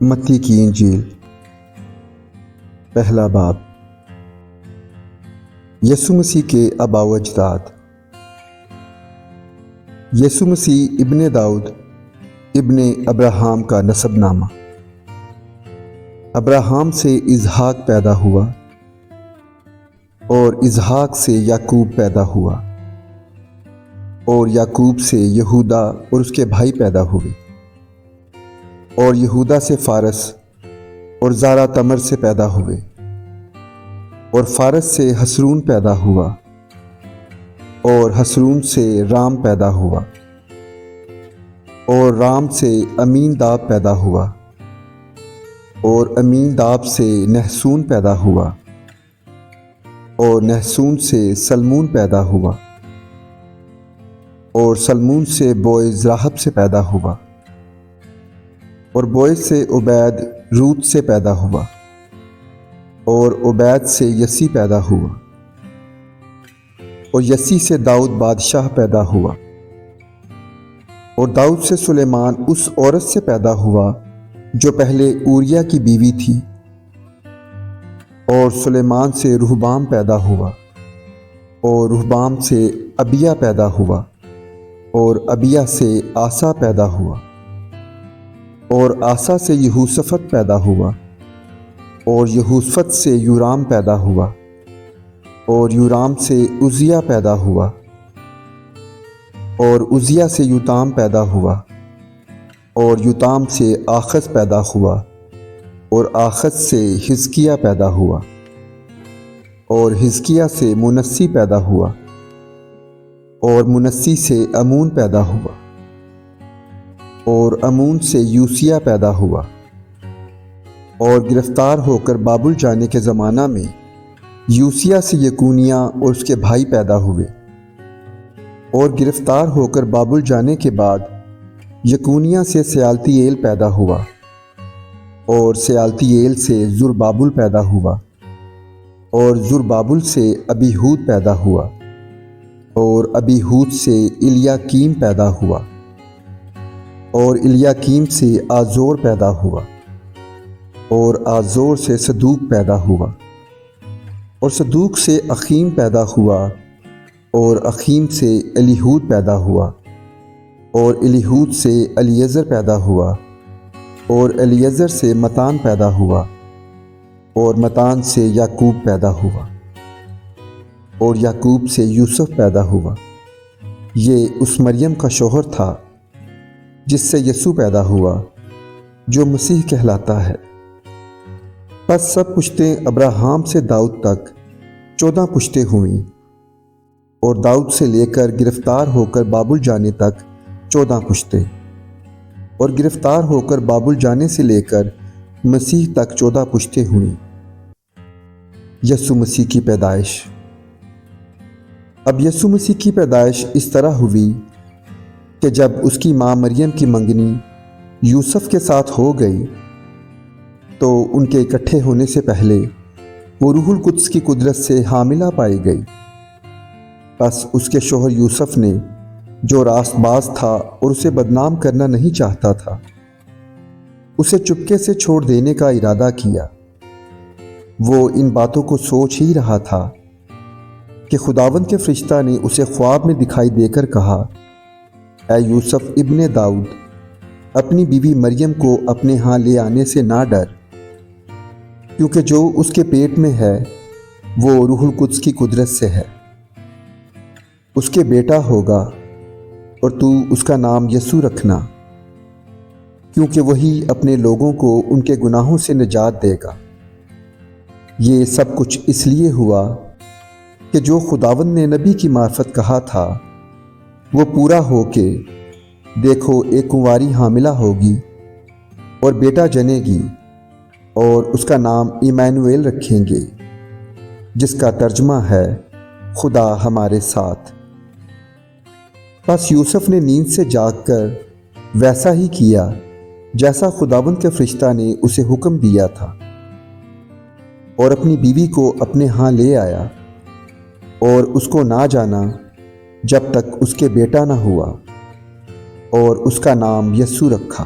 متی کی انجیل پہلا باب۔ یسوع مسیح کے آباء و اجداد۔ یسوع مسیح ابن داؤد ابن ابراہیم کا نسب نامہ۔ ابراہیم سے اسحاق پیدا ہوا اور اسحاق سے یعقوب پیدا ہوا اور یعقوب سے یہودا اور اس کے بھائی پیدا ہوئے اور یہودا سے فارس اور زارا تمر سے پیدا ہوئے اور فارس سے حسرون پیدا ہوا اور حسرون سے رام پیدا ہوا اور رام سے امین داب پیدا ہوا اور امین داب سے نحسون پیدا ہوا اور نحسون سے سلمون پیدا ہوا اور سلمون سے بوئز راحب سے پیدا ہوا اور بوئز سے عبید روت سے پیدا ہوا اور عبید سے یسی پیدا ہوا اور یسی سے داؤد بادشاہ پیدا ہوا اور داؤد سے سلیمان اس عورت سے پیدا ہوا جو پہلے اوریا کی بیوی تھی اور سلیمان سے رہبام پیدا ہوا اور رہبام سے ابیہ پیدا ہوا اور ابیہ سے آسا پیدا ہوا اور آسا سے یہوشافط پیدا ہوا اور یہوشافط سے یورام پیدا ہوا اور یورام سے عزیہ پیدا ہوا اور عزیہ سے یوتام پیدا ہوا اور یوتام سے آخز پیدا ہوا اور آخز سے حزقیہ پیدا ہوا اور حزقیہ سے منسی پیدا ہوا اور منسی سے امون پیدا ہوا اور امون سے یوسیہ پیدا ہوا اور گرفتار ہو کر بابل جانے کے زمانہ میں یوسیہ سے یکونیہ اور اس کے بھائی پیدا ہوئے اور گرفتار ہو کر بابل جانے کے بعد یکونیہ سے سیالتییل پیدا ہوا اور سیالتییل سے زربابل پیدا ہوا اور زربابل سے ابیہود پیدا ہوا اور ابیہود سے الیاکیم پیدا ہوا اور الیاکیم سے آزور پیدا ہوا اور آزور سے صدوق پیدا ہوا اور صدوق سے اخیم پیدا ہوا اور اخیم سے الیہود پیدا ہوا اور الیہود سے الیعزر پیدا ہوا اور الیعزر سے متان پیدا ہوا اور متان سے یعقوب پیدا ہوا اور یعقوب سے یوسف پیدا ہوا۔ یہ اس مریم کا شوہر تھا جس سے یسوع پیدا ہوا جو مسیح کہلاتا ہے۔ پس سب پشتیں ابراہیم سے داؤد تک 14 پشتیں ہوئیں اور داؤد سے لے کر گرفتار ہو کر بابل جانے تک 14 پشتیں اور گرفتار ہو کر بابل جانے سے لے کر مسیح تک 14 پشتیں ہوئیں۔ یسوع مسیح کی پیدائش۔ اب یسوع مسیح کی پیدائش اس طرح ہوئی کہ جب اس کی ماں مریم کی منگنی یوسف کے ساتھ ہو گئی تو ان کے اکٹھے ہونے سے پہلے وہ روح القدس کی قدرت سے حاملہ پائی گئی۔ بس اس کے شوہر یوسف نے جو راست باز تھا اور اسے بدنام کرنا نہیں چاہتا تھا اسے چپکے سے چھوڑ دینے کا ارادہ کیا۔ وہ ان باتوں کو سوچ ہی رہا تھا کہ خداوند کے فرشتہ نے اسے خواب میں دکھائی دے کر کہا، اے یوسف ابن داؤد، اپنی بیوی مریم کو اپنے ہاں لے آنے سے نہ ڈر، کیونکہ جو اس کے پیٹ میں ہے وہ روح القدس کی قدرت سے ہے۔ اس کے بیٹا ہوگا اور تو اس کا نام یسوع رکھنا، کیونکہ وہی اپنے لوگوں کو ان کے گناہوں سے نجات دے گا۔ یہ سب کچھ اس لیے ہوا کہ جو خداوند نے نبی کی معرفت کہا تھا وہ پورا ہو کے دیکھو ایک کنواری حاملہ ہوگی اور بیٹا جنے گی اور اس کا نام ایمانویل رکھیں گے، جس کا ترجمہ ہے خدا ہمارے ساتھ۔ بس یوسف نے نیند سے جاگ کر ویسا ہی کیا جیسا خداوند کے فرشتہ نے اسے حکم دیا تھا اور اپنی بیوی کو اپنے ہاں لے آیا اور اس کو نہ جانا جب تک اس کے بیٹا نہ ہوا اور اس کا نام یسوع رکھا۔